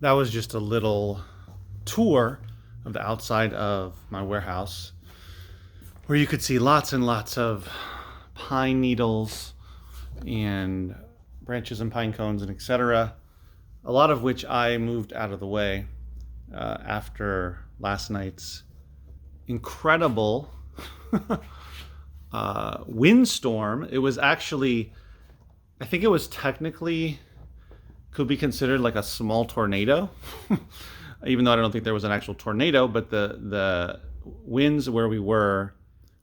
that was just a little tour of the outside of my warehouse, where you could see lots and lots of pine needles and branches and pine cones and etc. A lot of which I moved out of the way after last night's incredible windstorm. It was actually, I think it was technically, could be considered like a small tornado, even though I don't think there was an actual tornado, but the winds where we were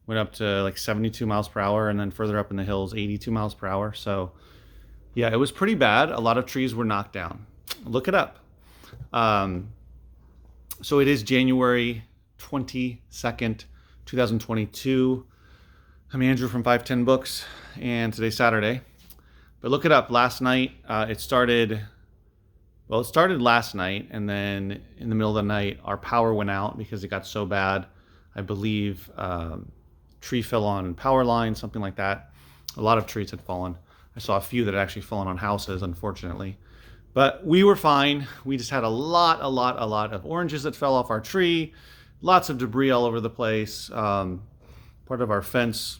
went up to like 72 miles per hour, and then further up in the hills, 82 miles per hour. So yeah, it was pretty bad. A lot of trees were knocked down. Look it up. So it is January 22nd, 2022. I'm Andrew from 510 Books, and today's Saturday. But look it up. Last night, it started last night, and then in the middle of the night, our power went out because it got so bad. I believe tree fell on power lines, something like that. A lot of trees had fallen. I saw a few that had actually fallen on houses, unfortunately. But we were fine. We just had a lot of oranges that fell off our tree. Lots of debris all over the place. Part of our fence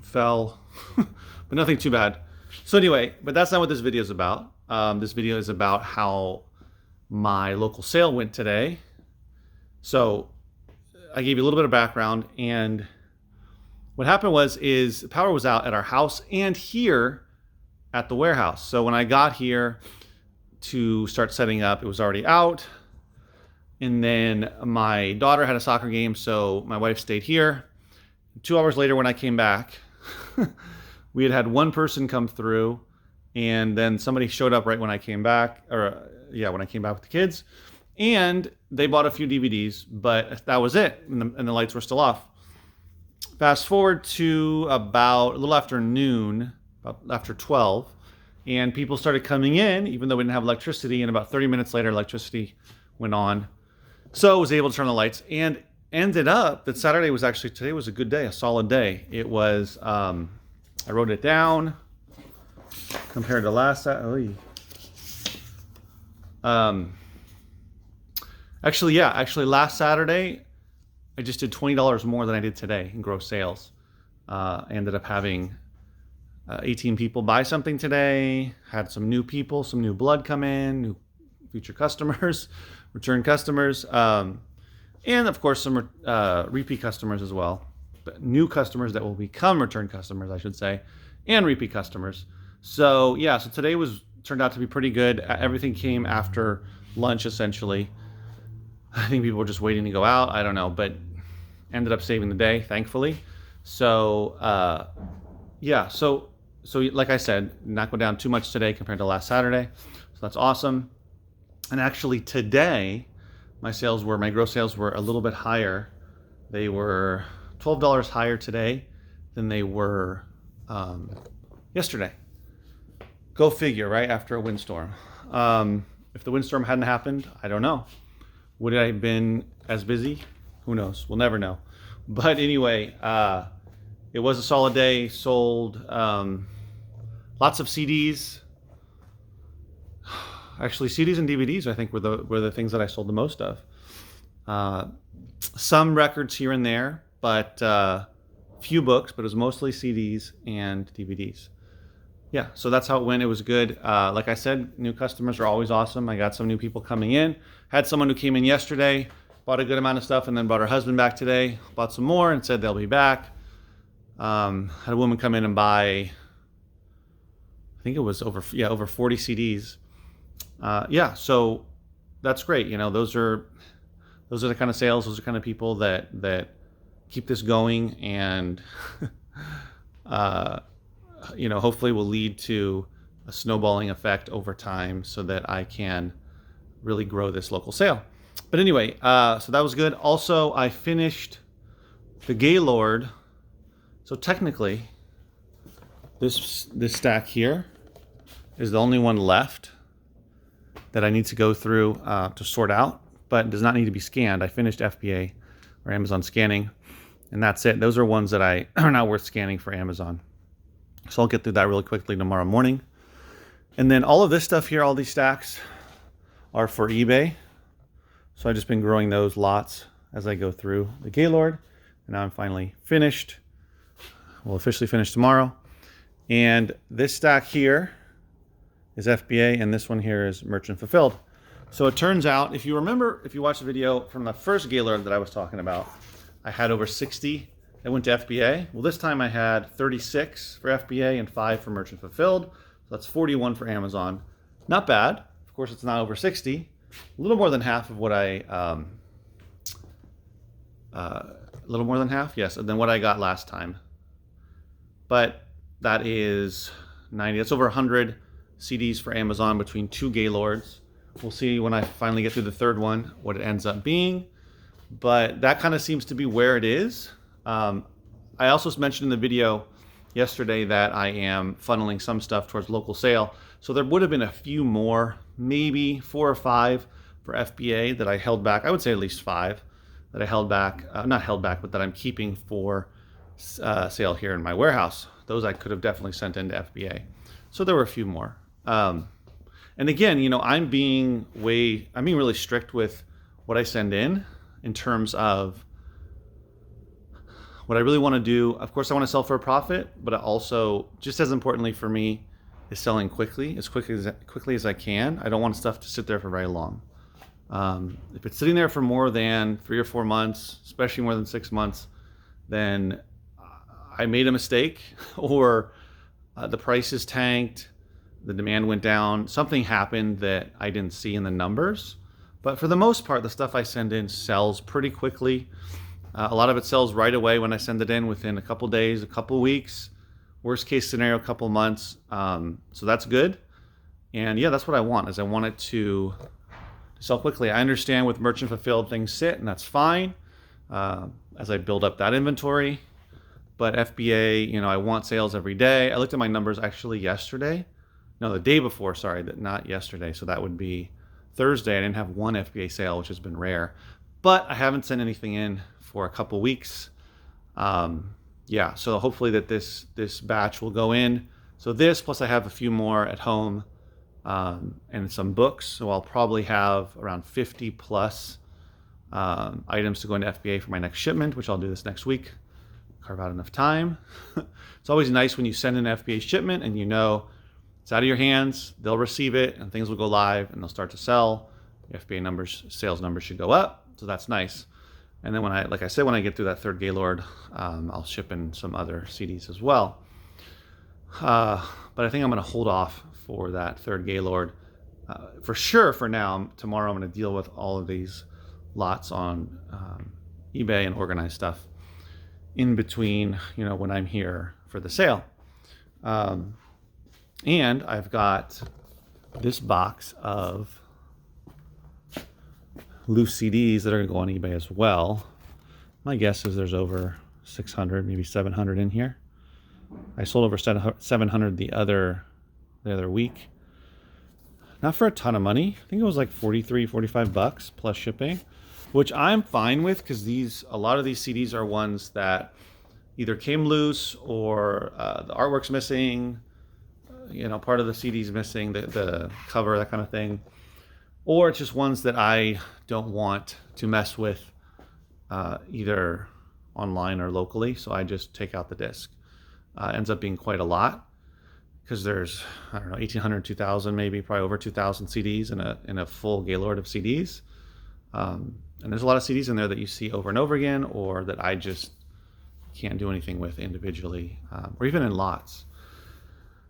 fell, but nothing too bad. So anyway, but that's not what this video is about. This video is about how my local sale went today. So I gave you a little bit of background, and what happened is the power was out at our house and here at the warehouse. So when I got here to start setting up, it was already out. And then my daughter had a soccer game, so my wife stayed here. 2 hours later when I came back, we had one person come through, and then somebody showed up right when I came back, when I came back with the kids, and they bought a few DVDs, but that was it, and the lights were still off. Fast forward to about a little after noon, about after 12, and people started coming in, even though we didn't have electricity, and about 30 minutes later, electricity went on. So I was able to turn the lights, and ended up that today was a good day, a solid day. It was, I wrote it down, compared to last Saturday. Actually last Saturday, I just did $20 more than I did today in gross sales. I ended up having 18 people buy something today, had some new people, some new blood come in, new future customers, return customers, and of course some repeat customers as well. But new customers that will become return customers, I should say, and repeat customers. So yeah, so today turned out to be pretty good. Everything came after lunch, essentially. I think people were just waiting to go out. I don't know, but ended up saving the day, thankfully. So so like I said, not go down too much today compared to last Saturday. So that's awesome. And actually today, my gross sales were a little bit higher. They were $12 higher today than they were yesterday. Go figure, right? After a windstorm. If the windstorm hadn't happened, I don't know. Would I have been as busy? Who knows? We'll never know. But anyway, it was a solid day. Sold lots of CDs. Actually, CDs and DVDs, I think, were the things that I sold the most of. Some records here and there, but few books, but it was mostly CDs and DVDs. Yeah, so that's how it went. It was good. Like I said, new customers are always awesome. I got some new people coming in. Had someone who came in yesterday, bought a good amount of stuff, and then brought her husband back today, bought some more, and said they'll be back. Had a woman come in and buy, I think it was over 40 CDs. So that's great. You know, those are the kind of sales, those are the kind of people that keep this going, and hopefully will lead to a snowballing effect over time so that I can really grow this local sale. But anyway, so that was good. Also, I finished the Gaylord. So technically, this stack here is the only one left that I need to go through to sort out, but does not need to be scanned. I finished FBA or Amazon scanning, and that's it. Those are ones that are not worth scanning for Amazon. So I'll get through that really quickly tomorrow morning. And then all of this stuff here, all these stacks, are for eBay. So I've just been growing those lots as I go through the Gaylord. And now I'm finally finished. We'll officially finish tomorrow. And this stack here is FBA, and this one here is Merchant Fulfilled. So it turns out, if you remember, if you watched the video from the first Gaylord that I was talking about, I had over 60 that went to FBA. Well, this time I had 36 for FBA and 5 for Merchant Fulfilled. So that's 41 for Amazon. Not bad. Of course, it's not over 60. A little more than half of what a little more than half, yes, than what I got last time. But that is 90. That's over 100 CDs for Amazon between 2 Gaylords. We'll see when I finally get through the third one what it ends up being. But that kind of seems to be where it is. I also mentioned in the video yesterday that I am funneling some stuff towards local sale. So there would have been a few more, maybe 4 or 5 for FBA that I held back. I would say at least 5 that I held back, not held back, but that I'm keeping for sale here in my warehouse. Those I could have definitely sent into FBA. So there were a few more. And again, you know, I'm being really strict with what I send in terms of what I really want to do. Of course, I want to sell for a profit, but also, just as importantly for me, is selling quickly as I can. I don't want stuff to sit there for very long. If it's sitting there for more than 3 or 4 months, especially more than 6 months, then I made a mistake, or the price is tanked, the demand went down, something happened that I didn't see in the numbers. But for the most part, the stuff I send in sells pretty quickly. A lot of it sells right away when I send it in, within a couple days, a couple weeks. Worst case scenario, a couple months. So that's good. And yeah, that's what I want, is I want it to sell quickly. I understand with Merchant Fulfilled things sit, and that's fine as I build up that inventory. But FBA, you know, I want sales every day. I looked at my numbers actually yesterday. No, the day before, sorry, not yesterday. So that would be Thursday. I didn't have one FBA sale, which has been rare. But I haven't sent anything in for a couple weeks. Yeah, so hopefully that this batch will go in. So this, plus I have a few more at home and some books. So I'll probably have around 50 plus items to go into FBA for my next shipment, which I'll do this next week. Carve out enough time. It's always nice when you send an FBA shipment and you know it's out of your hands, they'll receive it, and things will go live and they'll start to sell. The FBA numbers, sales numbers should go up, so that's nice. And then when I get through that third Gaylord, I'll ship in some other CDs as well. But I think I'm going to hold off for that third Gaylord for sure for now. Tomorrow I'm going to deal with all of these lots on eBay and organize stuff in between, you know, when I'm here for the sale. And I've got this box of loose CDs that are going to go on eBay as well. My guess is there's over 600, maybe 700 in here. I sold over 700 the other week. Not for a ton of money. I think it was like 43, 45 bucks plus shipping, which I'm fine with, because a lot of these CDs are ones that either came loose or the artwork's missing, you know, part of the CD's missing, the cover, that kind of thing. Or it's just ones that I don't want to mess with either online or locally, so I just take out the disc. Ends up being quite a lot, because there's, I don't know, 1,800, 2,000, maybe probably over 2,000 CDs in a full Gaylord of CDs. And there's a lot of CDs in there that you see over and over again, or that I just can't do anything with individually, or even in lots.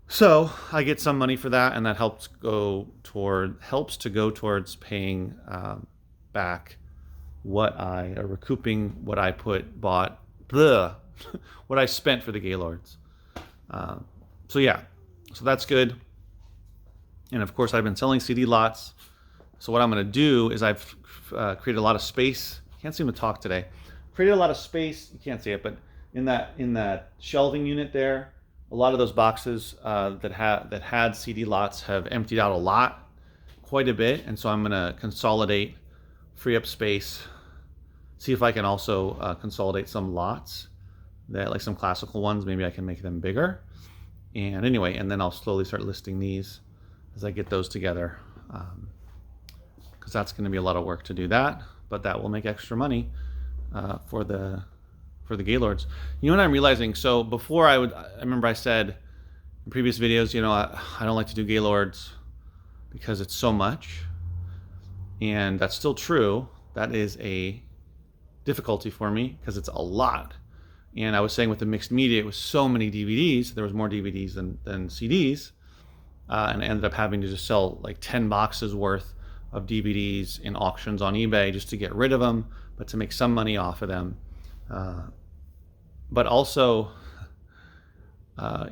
So I get some money for that, and that helps to go towards paying back recouping what I what I spent for the Gaylords. So yeah, so that's good. And of course, I've been selling CD lots. So what I'm going to do is I've created a lot of space. Can't seem to talk today. Created a lot of space. You can't see it, but in that shelving unit there, a lot of those boxes that had CD lots have emptied out quite a bit. And so I'm going to consolidate, free up space, see if I can also consolidate some lots, that like some classical ones. Maybe I can make them bigger. And anyway, and then I'll slowly start listing these as I get those together. because that's going to be a lot of work to do that, but that will make extra money for the Gaylords. You know what I'm realizing? So before I remember I said in previous videos, you know, I don't like to do Gaylords because it's so much, and that's still true. That is a difficulty for me because it's a lot. And I was saying with the mixed media, it was so many DVDs. There was more DVDs than CDs, and I ended up having to just sell like 10 boxes worth of DVDs in auctions on eBay just to get rid of them, but to make some money off of them. But also,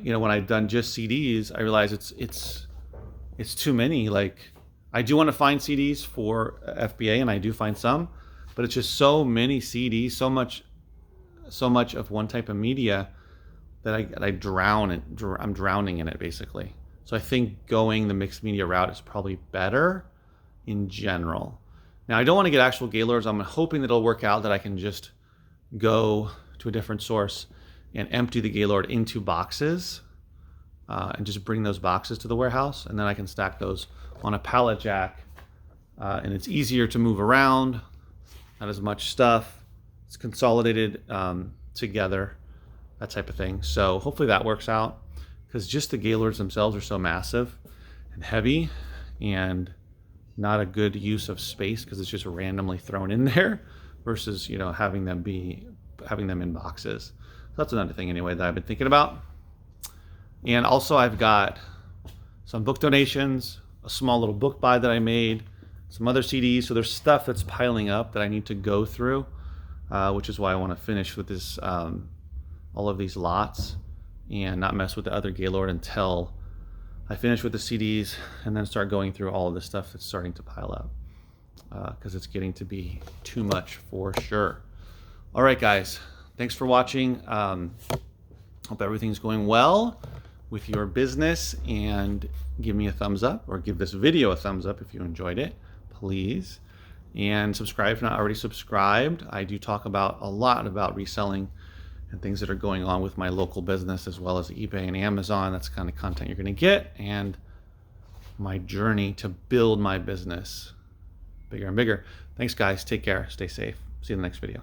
you know, when I've done just CDs, I realize it's too many. Like, I do want to find CDs for FBA, and I do find some, but it's just so many CDs, so much of one type of media that I drown in. I'm drowning in it basically. So I think going the mixed media route is probably better in general. Now, I don't want to get actual Gaylords. I'm hoping that it'll work out that I can just go to a different source and empty the Gaylord into boxes and just bring those boxes to the warehouse, and then I can stack those on a pallet jack, and it's easier to move around, not as much stuff. It's consolidated together, that type of thing. So hopefully that works out, because just the Gaylords themselves are so massive and heavy and not a good use of space because it's just randomly thrown in there versus, you know, having them in boxes. So that's another thing anyway that I've been thinking about. And also I've got some book donations, a small little book buy that I made, some other CDs. So there's stuff that's piling up that I need to go through, which is why I want to finish with this, all of these lots, and not mess with the other Gaylord until I finish with the CDs, and then start going through all of the stuff that's starting to pile up, because it's getting to be too much for sure. All right, guys, thanks for watching. Hope everything's going well with your business, and give me a thumbs up, or give this video a thumbs up if you enjoyed it, please. And subscribe if not already subscribed. I do talk about a lot about reselling and things that are going on with my local business, as well as eBay and Amazon. That's the kind of content you're going to get, and my journey to build my business bigger and bigger. Thanks, guys. Take care. Stay safe. See you in the next video.